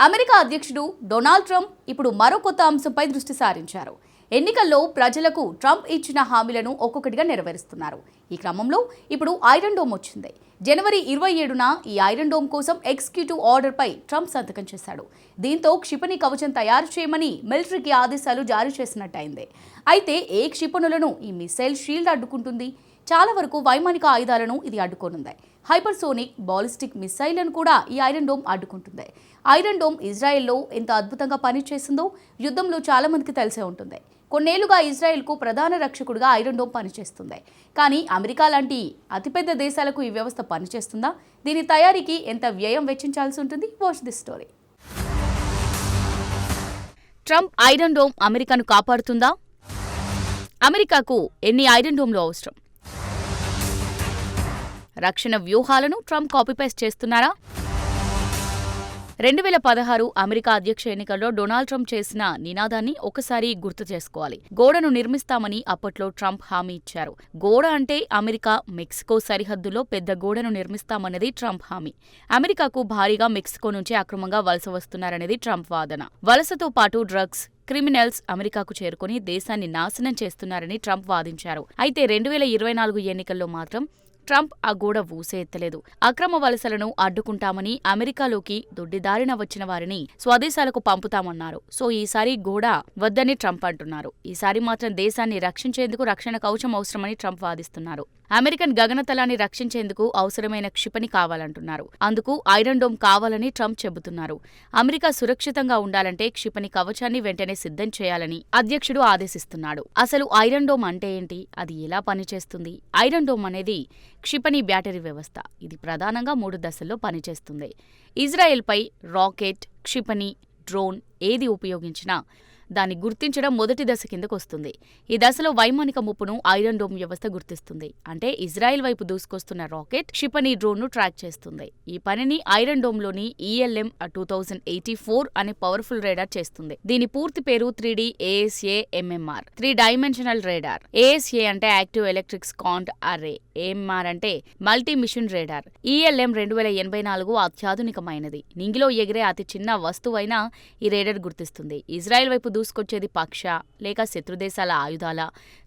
America అధ్యక్షుడు Donald Trump ఇప్పుడు మరో కొత్త అంశంపై దృష్టి సారించారు. ఎన్నికల్లో ప్రజలకు ట్రంప్ ఇచ్చిన హామీలను ఒక్కొక్కటిగా నెరవేరుస్తున్నారు. ఈ క్రమంలో ఇప్పుడు ఐరన్ డోమ్ వచ్చింది. జనవరి 27న ఈ ఐరన్ డోమ్ కోసం ఎగ్జిక్యూటివ్ ఆర్డర్పై ట్రంప్ సంతకం చేశాడు. దీంతో క్షిపణి కవచం తయారు చేయమని మిలిటరీకి ఆదేశాలు జారీ చేసినట్టయింది. అయితే ఏ క్షిపణులను ఈ మిసైల్ షీల్డ్ అడ్డుకుంటుంది? చాలా వరకు వైమానిక ఆయుధాలను ఇది అడ్డుకోనుంది. హైపర్సోనిక్ బాలిస్టిక్ మిసైళ్లను కూడా ఈ ఐరన్ డోమ్ అడ్డుకుంటుంది. ఐరన్ డోమ్ ఇజ్రాయెల్లో ఎంత అద్భుతంగా పనిచేస్తుందో యుద్ధంలో చాలా మందికి తెలిసే ఉంటుంది. కొన్నేళ్లుగా ఇజ్రాయెల్కు ప్రధాన రక్షకుడిగా ఐరన్ డోమ్ పనిచేస్తుంది. కానీ అమెరికా లాంటి అతిపెద్ద దేశాలకు ఈ వ్యవస్థ పనిచేస్తుందా? దీని తయారీకి ఎంత వ్యయం వెచ్చించాల్సి ఉంటుంది? Watch this story. Trump iron dome అమెరికాను కాపాడుతుందా? అమెరికాకు ఎన్ని ఐరన్ డోమ్లు అవసరం? రక్షణ వ్యూహాలను ట్రంప్ కాపీపేస్ట్ చేస్తున్నారా? 2016 అమెరికా అధ్యక్ష ఎన్నికల్లో డొనాల్డ్ ట్రంప్ చేసిన నినాదాన్ని ఒకసారి గుర్తు చేసుకోవాలి. గోడను నిర్మిస్తామని అప్పట్లో ట్రంప్ హామీ ఇచ్చారు. గోడ అంటే అమెరికా మెక్సికో సరిహద్దులో పెద్ద గోడను నిర్మిస్తామన్నది ట్రంప్ హామీ. అమెరికాకు భారీగా మెక్సికో నుంచి అక్రమంగా వలస వస్తున్నారనేది ట్రంప్ వాదన. వలసతో పాటు డ్రగ్స్, క్రిమినల్స్ అమెరికాకు చేరుకుని దేశాన్ని నాశనం చేస్తున్నారని ట్రంప్ వాదించారు. అయితే 2024 ఎన్నికల్లో మాత్రం ట్రంప్ ఆ గోడ ఊసే ఎత్తలేదు. అక్రమ వలసలను అడ్డుకుంటామని, అమెరికాలోకి దొడ్డిదారిన వచ్చిన వారిని స్వదేశాలకు పంపుతామన్నారు. సో ఈసారి గోడ వద్దని ట్రంప్ అంటున్నారు. ఈసారి మాత్రం దేశాన్ని రక్షించేందుకు రక్షణ కవచం అవసరమని ట్రంప్ వాదిస్తున్నారు. అమెరికన్ గగనతలాన్ని రక్షించేందుకు అవసరమైన క్షిపణి కావాలంటున్నారు. అందుకు ఐరన్ డోమ్ కావాలని ట్రంప్ చెబుతున్నారు. అమెరికా సురక్షితంగా ఉండాలంటే క్షిపణి కవచాన్ని వెంటనే సిద్ధం చేయాలని అధ్యక్షుడు ఆదేశిస్తున్నాడు. అసలు ఐరన్ డోమ్ అంటే ఏంటి? అది ఎలా పనిచేస్తుంది? ఐరన్ డోమ్ అనేది క్షిపణి బ్యాటరీ వ్యవస్థ. ఇది ప్రధానంగా 3 దశల్లో పనిచేస్తుంది. ఇజ్రాయెల్పై రాకెట్, క్షిపణి, డ్రోన్ ఏది ఉపయోగించినా దాన్ని గుర్తించడం మొదటి దశ కిందకొస్తుంది. ఈ దశలో వైమానిక ముప్పును ఐరన్ డోమ్ వ్యవస్థ గుర్తిస్తుంది. అంటే ఇజ్రాయెల్ వైపు దూసుకొస్తున్న రాకెట్, క్షిపణి, డ్రోన్ను ట్రాక్ చేస్తుంది. ఈ పనిని ఐరన్ డోమ్లోని ELM 2084 అనే పవర్ఫుల్ రేడార్ చేస్తుంది. దీని పూర్తి పేరు 3D ASA MMR, 3 dimensional radar. ASA అంటే యాక్టివ్ ఎలక్ట్రిక్ స్కాంట్ అర్రే, AMR అంటే మల్టీ మిషన్ రేడార్. ELM 2084 అత్యాధునికమైనది. నింగిలో ఎగిరే అతి చిన్న వస్తువైనా ఈ రేడార్ గుర్తిస్తుంది. ఇజ్రాయెల్ వైపు దూసుకొచ్చేది పక్ష లేక శత్రుదేశాల ఆయుధాల,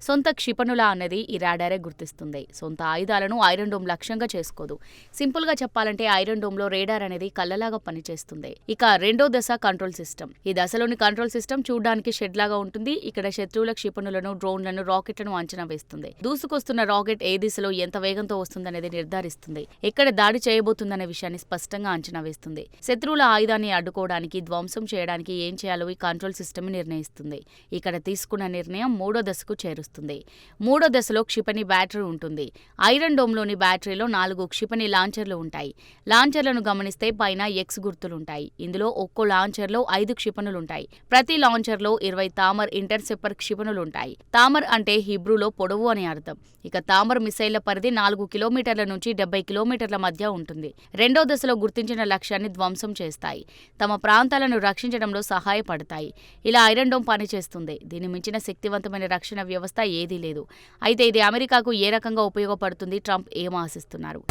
సొంత క్షిపణుల అన్నది ఈ రాడారే గుర్తిస్తుంది. సొంత ఆయుధాలను ఐరన్ డోమ్ లక్ష్యంగా చేసుకోదు. సింపుల్ గా చెప్పాలంటే ఐరన్ డోమ్ లో రేడార్ అనేది కళ్ళలాగా పనిచేస్తుంది. ఇక రెండో దశ కంట్రోల్ సిస్టమ్. ఈ దశలోని కంట్రోల్ సిస్టమ్ చూడ్డానికి షెడ్ లాగా ఉంటుంది. ఇక్కడ శత్రువుల క్షిపణులను, డ్రోన్లను, రాకెట్లను అంచనా వేస్తుంది. దూసుకొస్తున్న రాకెట్ ఏ దిశలో ఎంత వేగంతో వస్తుందనేది నిర్ధారిస్తుంది. ఎక్కడ దాడి చేయబోతుందనే విషయాన్ని స్పష్టంగా అంచనా వేస్తుంది. శత్రువుల ఆయుధాన్ని అడ్డుకోవడానికి, ధ్వంసం చేయడానికి ఏం చేయాలో ఈ కంట్రోల్ సిస్టమ్ నిర్ణయిస్తుంది. ఇక్కడ తీసుకున్న నిర్ణయం 3వ దశకు చేరుస్తుంది. 3వ దశలో క్షిపణి బ్యాటరీ ఉంటుంది. ఐరన్ డోమ్లోని బ్యాటరీలో 4 క్షిపణి లాంచర్లు ఉంటాయి. లాంచర్లను గమనిస్తే పైన X గుర్తులుంటాయి. ఇందులో ఒక్కో లాంచర్లో 5 క్షిపణులుంటాయి. ప్రతి లాంచర్లో 20 తామర్ ఇంటర్సెప్టర్ క్షిపణులుంటాయి. తామర్ అంటే హిబ్రూలో పొడవు అని అర్థం. ఇక తామర్ మిసైళ్ల పరిధి 4 కిలోమీటర్ల నుంచి 70 కిలోమీటర్ల మధ్య ఉంటుంది. రెండో దశలో గుర్తించిన లక్ష్యాన్ని ధ్వంసం చేస్తాయి. తమ ప్రాంతాలను రక్షించడంలో సహాయపడతాయి. ఇలా ఐరన్ డోమ్ పనిచేస్తుంది. దీన్ని మించిన శక్తివంతమైన రక్షణ వ్యవస్థ ఏదీ లేదు. అయితే ఇది అమెరికాకు ఏ రకంగా ఉపయోగపడుతుంది? ట్రంప్ ఏం ఆశిస్తున్నారు?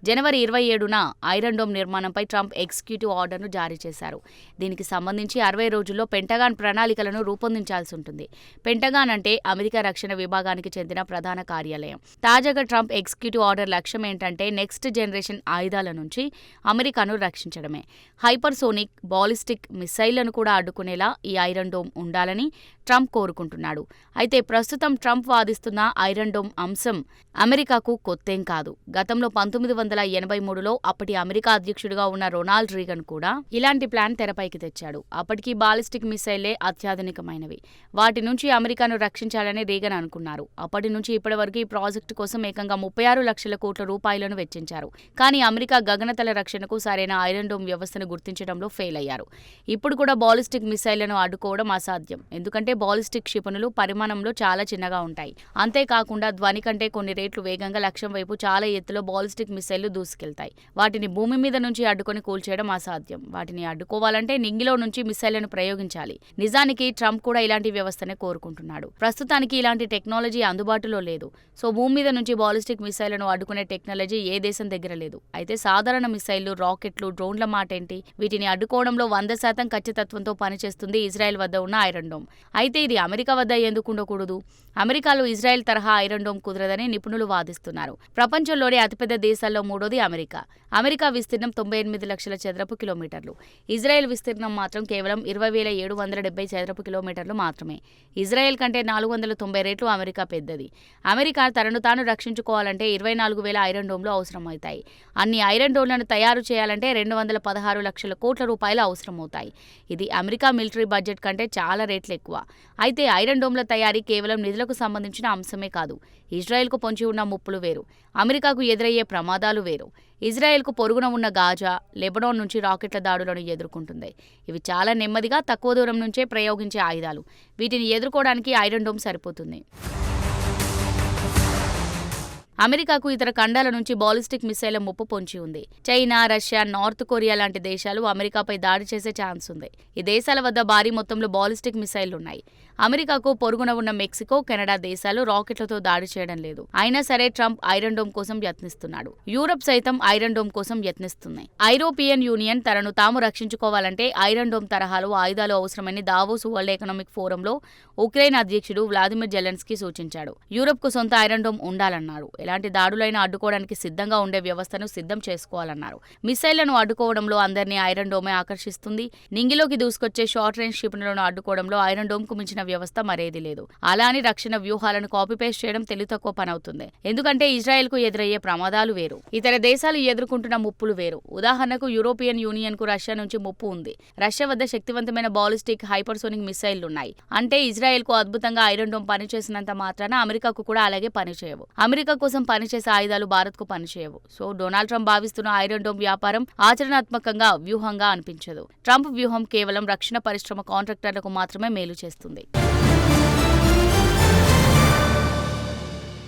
జనవరి 27న ఐరన్ డోమ్ నిర్మాణంపై ట్రంప్ ఎగ్జిక్యూటివ్ ఆర్డర్ను జారీ చేశారు. దీనికి సంబంధించి 60 రోజుల్లో పెంటగాన్ ప్రణాళికలను రూపొందించాల్సి ఉంటుంది. పెంటగాన్ అంటే అమెరికా రక్షణ విభాగానికి చెందిన ప్రధాన కార్యాలయం. తాజాగా ట్రంప్ ఎగ్జిక్యూటివ్ ఆర్డర్ లక్ష్యం ఏంటంటే నెక్స్ట్ జనరేషన్ ఆయుధాల నుంచి అమెరికాను రక్షించడమే. హైపర్సోనిక్ బాలిస్టిక్ మిసైళ్లను కూడా అడ్డుకునేలా ఈ ఐరన్ డోమ్ ఉండాలని ట్రంప్ కోరుకుంటున్నాడు. అయితే ప్రస్తుతం ట్రంప్ వాదిస్తున్న ఐరన్ డోమ్ అంశం అమెరికాకు కొత్తేం కాదు. గతంలో 1983లో అప్పటి అమెరికా అధ్యక్షుడిగా ఉన్న రొనాల్డ్ రీగన్ కూడా ఇలాంటి ప్లాన్ తెరపైకి తెచ్చాడు. అప్పటికి బాలిస్టిక్ మిసైళ్లే అత్యాధునికమైనవి. వాటి నుంచి అమెరికాను రక్షించాలని రీగన్ అనుకున్నారు. అప్పటి నుంచి ఇప్పటి వరకు ఈ ప్రాజెక్టు కోసం ఏకంగా 36 లక్షల కోట్ల రూపాయలను వెచ్చించారు. కానీ అమెరికా గగనతల రక్షణకు సరైన ఐరన్ డోమ్ వ్యవస్థను గుర్తించడంలో ఫెయిల్ అయ్యారు. ఇప్పుడు కూడా బాలిస్టిక్ మిసైళ్లను అడ్డుకోవడం అసాధ్యం. ఎందుకంటే బాలిస్టిక్ క్షిపణులు పరిమాణంలో చాలా చిన్నగా ఉంటాయి. అంతేకాకుండా ధ్వని కంటే కొన్ని రెట్లు వేగంగా లక్ష్యం వైపు చాలా ఎత్తులో బాలిస్టిక్ మిసైళ్లు దూసుకెళ్తాయి. వాటిని భూమి మీద నుంచి అడ్డుకొని కూల్చేయడం అసాధ్యం. వాటిని అడ్డుకోవాలంటే నింగిలో నుంచి మిసైళ్లను ప్రయోగించాలి. నిజానికి ట్రంప్ కూడా ఇలాంటి వ్యవస్థనే కోరుకుంటున్నాడు. ప్రస్తుతానికి ఇలాంటి టెక్నాలజీ అందుబాటులో లేదు. సో భూమి మీద నుంచి బాలిస్టిక్ మిసైళ్లను అడ్డుకునే టెక్నాలజీ ఏ దేశం దగ్గర లేదు. అయితే సాధారణ మిసైళ్లు, రాకెట్లు, డ్రోన్ల మాటేంటి? వీటిని అడ్డుకోవడంలో 100% ఖచ్చితత్వంతో పనిచేస్తుంది ఇజ్రాయెల్ వద్ద ఉన్న ఐరన్ డోమ్. అయితే ఇది అమెరికా వద్ద ఎందుకు ఉండకూడదు? అమెరికాలో ఇజ్రాయెల్ తరహా ఐరన్ డోమ్ కుదరదని నిపుణులు వాదిస్తున్నారు. ప్రపంచంలోనే అతిపెద్ద దేశాల్లో మూడోది అమెరికా. అమెరికా విస్తీర్ణం 98 లక్షల చదరపు కిలోమీటర్లు. ఇజ్రాయెల్ విస్తీర్ణం మాత్రం కేవలం 20,770 చదరపు కిలోమీటర్లు మాత్రమే. ఇజ్రాయెల్ కంటే 490 రెట్లు అమెరికా పెద్దది. అమెరికా తనను తాను రక్షించుకోవాలంటే 24,000 ఐరన్ డోమ్లు అవసరమవుతాయి. అన్ని ఐరన్ డోమ్లను తయారు చేయాలంటే 216 లక్షల కోట్ల రూపాయలు అవసరమవుతాయి. ఇది అమెరికా మిలిటరీ బడ్జెట్ కంటే చాలా రెట్లు ఎక్కువ. అయితే ఐరన్ డోమ్ల తయారీ కేవలం నిధులకు సంబంధించిన అంశమే కాదు. ఇజ్రాయెల్కు పొంచి ఉన్న ముప్పులు వేరు, అమెరికాకు ఎదురయ్యే ప్రమాదాలు వేరు. ఇజ్రాయెల్కు పొరుగున ఉన్న గాజా, లెబనాన్ నుంచి రాకెట్ల దాడులను ఎదుర్కొంటుంది. ఇవి చాలా నెమ్మదిగా, తక్కువ దూరం నుంచే ప్రయోగించే ఆయుధాలు. వీటిని ఎదుర్కోవడానికి ఐరన్ డోమ్ సరిపోతుంది. అమెరికాకు ఇతర ఖండాల నుంచి బాలిస్టిక్ మిసైళ్ల ముప్పు పొంచి ఉంది. చైనా, రష్యా, నార్త్ కొరియా లాంటి దేశాలు అమెరికాపై దాడి చేసే ఛాన్స్ ఉంది. ఈ దేశాల వద్ద భారీ మొత్తంలో బాలిస్టిక్ మిసైళ్లున్నాయి. అమెరికాకు పొరుగున ఉన్న మెక్సికో, కెనడా దేశాలు రాకెట్లతో దాడి చేయడం లేదు. అయినా సరే ట్రంప్ ఐరన్ డోమ్ కోసం యత్నిస్తున్నాడు. యూరప్ సైతం ఐరన్ డోమ్ కోసం యత్నిస్తున్నాయి. ఐరోపియన్ యూనియన్ తనను తాము రక్షించుకోవాలంటే ఐరన్ డోమ్ తరహాలో ఆయుధాలు అవసరమని దావోస్ వరల్డ్ ఎకనామిక్ ఫోరంలో ఉక్రెయిన్ అధ్యక్షుడు వ్లాదిమిర్ జెలెన్స్కీ సూచించాడు. యూరప్కు సొంత ఐరన్ డోమ్ ఉండాలన్నారు. ఎలాంటి దాడులైనా అడ్డుకోవడానికి సిద్ధంగా ఉండే వ్యవస్థను సిద్ధం చేసుకోవాలన్నారు. మిసైళ్లను అడ్డుకోవడంలో అందరినీ ఐరన్ డోమే ఆకర్షిస్తుంది. నింగిలోకి దూసుకొచ్చే షార్ట్ రేంజ్ క్షిపణులను అడ్డుకోవడంలో ఐరన్ డోమ్ కు మించిన వ్యవస్థ మరేది లేదు. అలా అని రక్షణ వ్యూహాలను కాపీ పేస్ట్ చేయడం తెలివితక్కువ పనవుతుంది. ఎందుకంటే ఇజ్రాయెల్ కు ఎదురయ్యే ప్రమాదాలు వేరు, ఇతర దేశాలు ఎదుర్కొంటున్న ముప్పులు వేరు. ఉదాహరణకు యూరోపియన్ యూనియన్ కు రష్యా నుంచి ముప్పు ఉంది. రష్యా వద్ద శక్తివంతమైన బాలిస్టిక్ హైపర్సోనిక్ మిసైళ్లున్నాయి. అంటే ఇజ్రాయెల్ కు అద్భుతంగా ఐరన్ డోమ్ పనిచేసినంత మాత్రాన అమెరికాకు కూడా అలాగే పనిచేయవు. అమెరికా కోసం పనిచేసే ఆయుధాలు భారత్ కు పనిచేయవు. సో డొనాల్డ్ ట్రంప్ భావిస్తున్న ఐరన్ డోమ్ వ్యాపారం ఆచరణాత్మకంగా, వ్యూహంగా అనిపించదు. ట్రంప్ వ్యూహం కేవలం రక్షణ పరిశ్రమ కాంట్రాక్టర్లకు మాత్రమే మేలు చేస్తుంది.